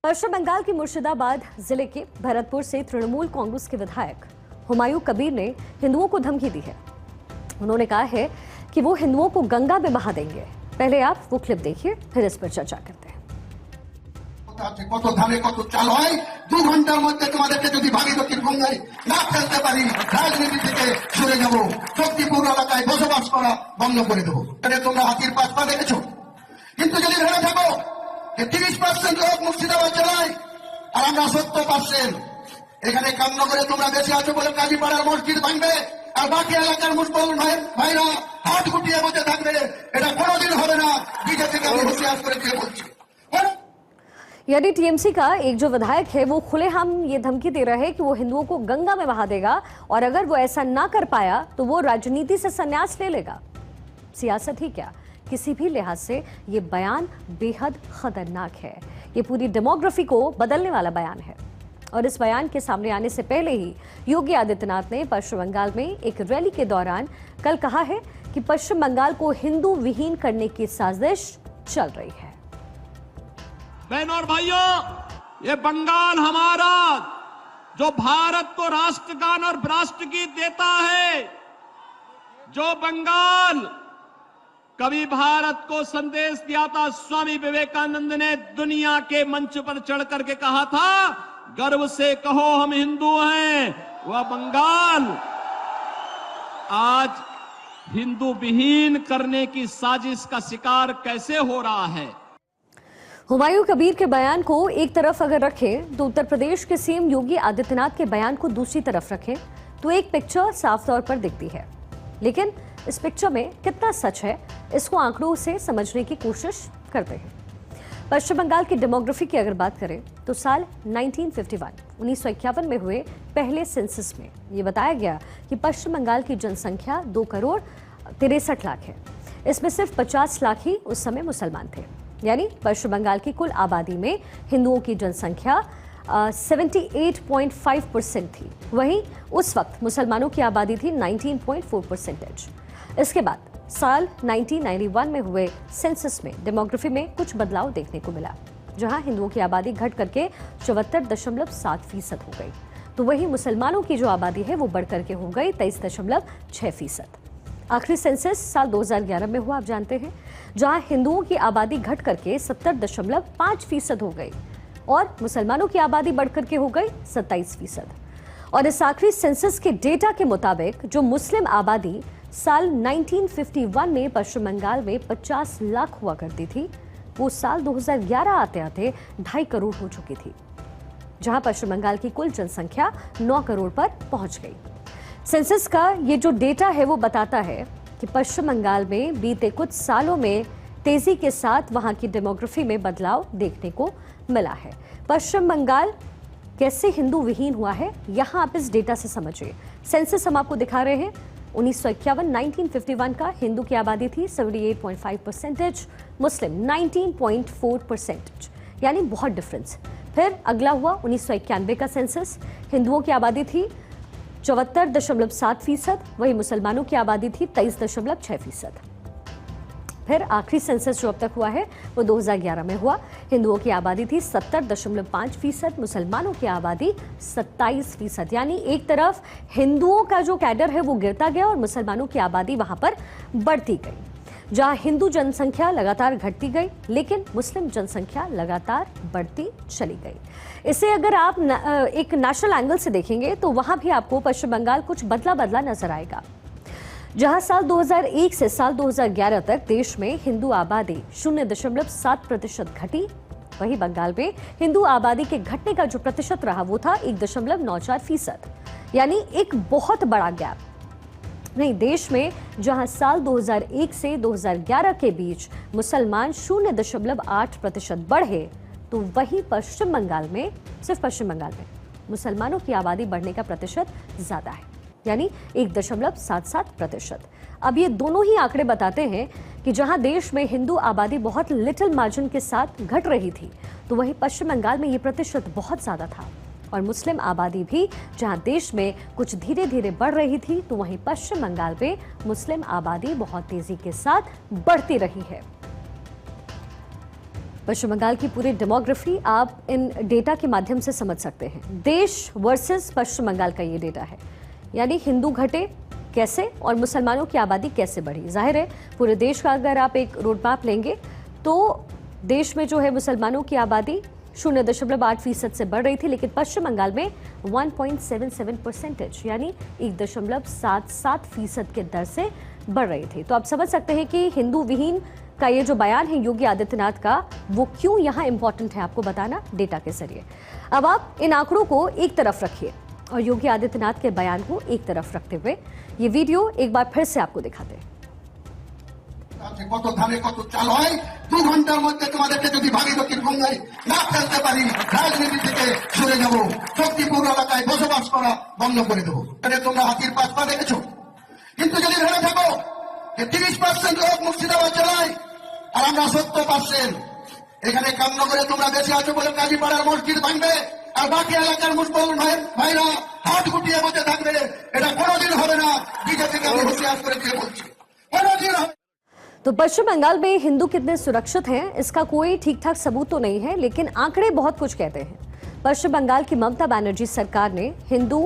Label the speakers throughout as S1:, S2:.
S1: पश्चिम बंगाल के मुर्शिदाबाद जिले के भरतपुर से तृणमूल कांग्रेस के विधायक हुमायूं कबीर ने हिंदुओं को धमकी दी है। उन्होंने कहा है कि वो हिंदुओं को गंगा में बहा देंगे। पहले आप वो क्लिप देखिए, फिर इस पर चर्चा करते हैं।
S2: কত ধানে কত চাল হয় 2 ঘন্টার মধ্যে তোমাদেরকে যদি ভাবি দক্ষিণ গঙ্গায় না ফেলতে পারি রাজনীতি থেকে সরে যাব, শক্তিপুর এলাকায় বসবাস করা বন্ধ করে দেবো। তোমরা হাতির পাঁচ পা দেখেছো, কিন্তু যদি ভেবে থাকো যে 30% লোক মুর্শিদাবাদ জেলায় আর আমরা 70%, এখানে কামনগরে তোমরা বেশি আছো বলে কাজীপাড়ার মসজিদ ভাঙবে আর বাকি এলাকার মুসলমান ভাইরা হাত গুটিয়ে বসে থাকবে, এটা কোনোদিন হবে না। বিজেপিকে আমি হুঁশিয়ার করে দিয়ে বলছি।
S1: यानी टीएमसी का एक जो विधायक है वो खुलेआम ये धमकी दे रहा है कि वो हिंदुओं को गंगा में बहा देगा और अगर वो ऐसा ना कर पाया तो वो राजनीति से संन्यास ले लेगा। सियासत ही क्या, किसी भी लिहाज से ये बयान बेहद खतरनाक है। ये पूरी डेमोग्राफी को बदलने वाला बयान है। और इस बयान के सामने आने से पहले ही योगी आदित्यनाथ ने पश्चिम बंगाल में एक रैली के दौरान कल कहा है कि पश्चिम बंगाल को हिंदू विहीन करने की साजिश चल रही है।
S3: बहनों और भाइयों, ये बंगाल हमारा जो भारत को राष्ट्रगान और राष्ट्रगीत देता है, जो बंगाल कभी भारत को संदेश दिया था, स्वामी विवेकानंद ने दुनिया के मंच पर चढ़ करके कहा था, गर्व से कहो हम हिंदू हैं, वह बंगाल आज हिंदू विहीन करने की साजिश का शिकार कैसे हो रहा है।
S1: हुमायूं कबीर के बयान को एक तरफ अगर रखें तो उत्तर प्रदेश के सीएम योगी आदित्यनाथ के बयान को दूसरी तरफ रखें तो एक पिक्चर साफ तौर पर दिखती है। लेकिन इस पिक्चर में कितना सच है, इसको आंकड़ों से समझने की कोशिश करते हैं। पश्चिम बंगाल की डेमोग्राफी की अगर बात करें तो साल 1951 में हुए पहले सेंसस में ये बताया गया कि पश्चिम बंगाल की जनसंख्या 2,63,00,000 है। इसमें सिर्फ 50 लाख ही उस समय मुसलमान थे। यानी पश्चिम बंगाल की कुल आबादी में हिंदुओं की जनसंख्या 78.5% थी। वहीं उस वक्त मुसलमानों की आबादी थी 19.4%। इसके बाद साल 1991 में हुए सेंसस में डेमोग्राफी में कुछ बदलाव देखने को मिला, जहां हिंदुओं की आबादी घट करके 74.7% हो गई, तो वहीं मुसलमानों की जो आबादी है वो बढ़ करके हो गई 23.6%। आखिरी सेंसस साल 2011 में हुआ, आप जानते हैं, जहां हिंदुओं की आबादी घट करके 70.5% हो गई और मुसलमानों की आबादी बढ़ करके हो गई 27%। और इस आखिरी सेंसस के डेटा के मुताबिक जो मुस्लिम आबादी साल 1951 में पश्चिम बंगाल में 50 लाख हुआ करती थी, वो साल 2011 आते आते 2.5 करोड़ हो चुकी थी, जहां पश्चिम बंगाल की कुल जनसंख्या 9 करोड़ पर पहुंच गई। सेंसस का ये जो डेटा है वो बताता है कि पश्चिम बंगाल में बीते कुछ सालों में तेजी के साथ वहां की डेमोग्राफी में बदलाव देखने को मिला है। पश्चिम बंगाल कैसे हिंदू विहीन हुआ है, यहां आप इस डेटा से समझिए। सेंसस हम आपको दिखा रहे हैं 1951 का हिंदू की आबादी थी 78.5%, मुस्लिम 19.4%, यानी बहुत डिफरेंस। फिर अगला हुआ 1991 का सेंसस, हिंदुओं की आबादी थी 74.7%, वही मुसलमानों की आबादी थी 23.6%। फिर आखिरी सेंसस जो अब तक हुआ है वो 2011 में हुआ, हिंदुओं की आबादी थी 70.5%, मुसलमानों की आबादी 27%। यानी एक तरफ हिंदुओं का जो कैडर है वो गिरता गया और मुसलमानों की आबादी वहां पर बढ़ती गई। जहां हिंदू जनसंख्या लगातार घटती गई, लेकिन मुस्लिम जनसंख्या लगातार बढ़ती चली गई। इसे अगर आप एक नेशनल एंगल से देखेंगे तो वहां भी आपको पश्चिम बंगाल कुछ बदला बदला नजर आएगा। जहां साल 2001 से साल 2011 तक देश में हिंदू आबादी 0.7% घटी, वही बंगाल में हिंदू आबादी के घटने का जो प्रतिशत रहा वो था 1.94%, यानी एक बहुत बड़ा गैप। नहीं, देश में जहां साल 2001 से 2011 के बीच मुसलमान 0.8% बढ़े, तो वहीं पश्चिम बंगाल में, सिर्फ पश्चिम बंगाल में मुसलमानों की आबादी बढ़ने का प्रतिशत ज्यादा है, यानी 1.77%। अब ये दोनों ही आंकड़े बताते हैं कि जहां देश में हिंदू आबादी बहुत लिटिल मार्जिन के साथ घट रही थी, तो वहीं पश्चिम बंगाल में ये प्रतिशत बहुत ज्यादा था। और मुस्लिम आबादी भी जहां देश में कुछ धीरे धीरे बढ़ रही थी, तो वहीं पश्चिम बंगाल में मुस्लिम आबादी बहुत तेजी के साथ बढ़ती रही है। पश्चिम बंगाल की पूरी डेमोग्राफी आप इन डेटा के माध्यम से समझ सकते हैं। देश वर्सेस पश्चिम बंगाल का ये डेटा है, यानी हिंदू घटे कैसे और मुसलमानों की आबादी कैसे बढ़ी। जाहिर है पूरे देश का अगर आप एक रोड मैप लेंगे तो देश में जो है मुसलमानों की आबादी 0.8% से बढ़ रही थी, लेकिन पश्चिम बंगाल में 1.77% यानी 1.77% के दर से बढ़ रही थी। तो आप समझ सकते हैं कि हिंदू विहीन का ये जो बयान है योगी आदित्यनाथ का, वो क्यों यहाँ इंपॉर्टेंट है आपको बताना डेटा के जरिए। अब आप इन आंकड़ों को एक तरफ रखिए और योगी आदित्यनाथ के बयान को एक तरफ रखते हुए ये वीडियो एक बार फिर से आपको दिखाते हैं।
S2: কত ধানে কত চাল হয় 2 ঘন্টার মধ্যে তোমাদেরকে যদি ভাবি দক্ষিণ গঙ্গায় না ফেলতে পারি রাজনীতি থেকে সরে যাব, শক্তিপুর এলাকায় বসবাস করা বন্ধ করে দেবো। তোমরা হাতির পাঁচ পা দেখেছো, কিন্তু যদি ভেবে থাকো যে 30% লোক মুর্শিদাবাদ জেলায় আর আমরা 70%, এখানে কামনগরে তোমরা বেশি আছো বলে কাজীপাড়ার মসজিদ ভাঙবে আর বাকি এলাকার মুসলমান ভাইরা হাত গুটিয়ে বসে থাকবে, এটা কোনোদিন হবে না। বিজেপিকে আমি হুঁশিয়ার করে দিয়ে বলছি, কোনোদিন হবে।
S1: तो पश्चिम बंगाल में हिंदू कितने सुरक्षित हैं इसका कोई ठीक ठाक सबूत तो नहीं है, लेकिन आंकड़े बहुत कुछ कहते हैं। पश्चिम बंगाल की ममता बनर्जी सरकार ने हिंदू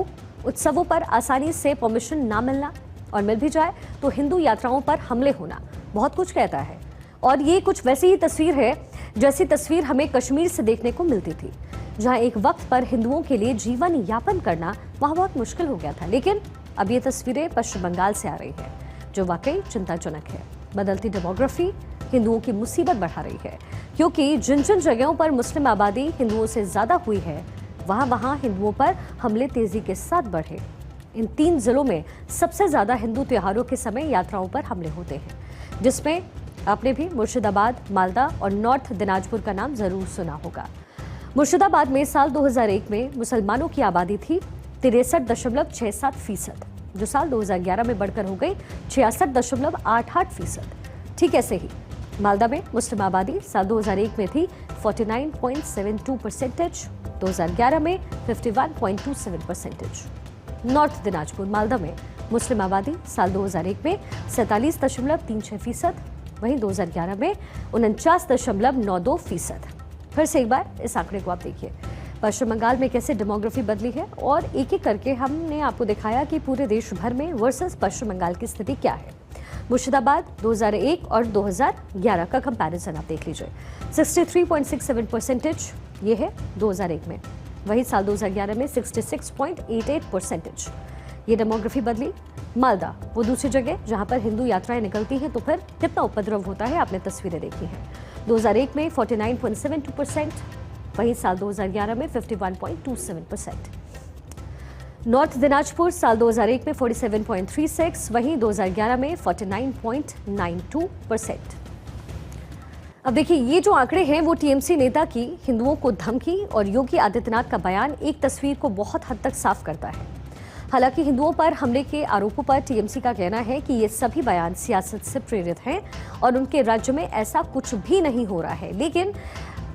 S1: उत्सवों पर आसानी से परमिशन ना मिलना और मिल भी जाए तो हिंदू यात्राओं पर हमले होना बहुत कुछ कहता है। और ये कुछ वैसी ही तस्वीर है जैसी तस्वीर हमें कश्मीर से देखने को मिलती थी, जहां एक वक्त पर हिंदुओं के लिए जीवन यापन करना वहां बहुत मुश्किल हो गया था। लेकिन अब ये तस्वीरें पश्चिम बंगाल से आ रही है, जो वाकई चिंताजनक है। बदलती डेमोग्राफी हिंदुओं की मुसीबत बढ़ा रही है, क्योंकि जिन जिन जगहों पर मुस्लिम आबादी हिंदुओं से ज्यादा हुई है वहां हिंदुओं पर हमले तेजी के साथ बढ़े। इन 3 जिलों में सबसे ज्यादा हिंदू त्योहारों के समय यात्राओं पर हमले होते हैं, जिसमें आपने भी मुर्शिदाबाद, मालदा और नॉर्थ दिनाजपुर का नाम जरूर सुना होगा। मुर्शिदाबाद में साल 2001 में मुसलमानों की आबादी थी 63.67%, जो साल 2011 में बढ़कर हो गई 66.88%। ठीक ऐसे ही मालदा में मुस्लिम आबादी साल 2001 में थी 49.72%, 2011 में 51.27%। नॉर्थ दिनाजपुर मालदा में मुस्लिम आबादी साल 2001 में 47.36%, वहीं 2011 में 49.92%। फिर से एक बार इस आंकड़े को आप देखिए, पश्चिम बंगाल में कैसे डेमोग्राफी बदली है और एक एक करके हमने आपको दिखाया कि पूरे देश भर में वर्सेस पश्चिम बंगाल की स्थिति क्या है। मुर्शिदाबाद 2001 और 2011 का कंपैरिजन आप देख लीजिए, 63.67% ये है 2001 में, वहीं साल 2011 में 66.88%। ये डेमोग्राफी बदली। मालदा वो दूसरी जगह जहां पर हिंदू यात्राएं निकलती हैं तो फिर कितना उपद्रव होता है आपने तस्वीरें देखी हैं। 2001 में 49.72%, वहीं साल 2011 में 51.27%। नॉर्थ दिनाजपुर साल 2001 में 47.36, वहीं 2011 में 49.92%। अब देखिए ये जो आंकड़े हैं वो टीएमसी नेता की हिंदुओं को धमकी और योगी आदित्यनाथ का बयान एक तस्वीर को बहुत हद तक साफ करता है। हालांकि हिंदुओं पर हमले के आरोपों पर टीएमसी का कहना है कि ये सभी बयान सियासत से प्रेरित हैं और उनके राज्य में ऐसा कुछ भी नहीं हो रहा है। लेकिन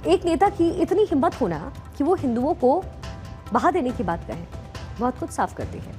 S1: एक नेता की इतनी हिम्मत होना कि वो हिंदुओं को बहा देने की बात कहे, बहुत कुछ साफ करती है।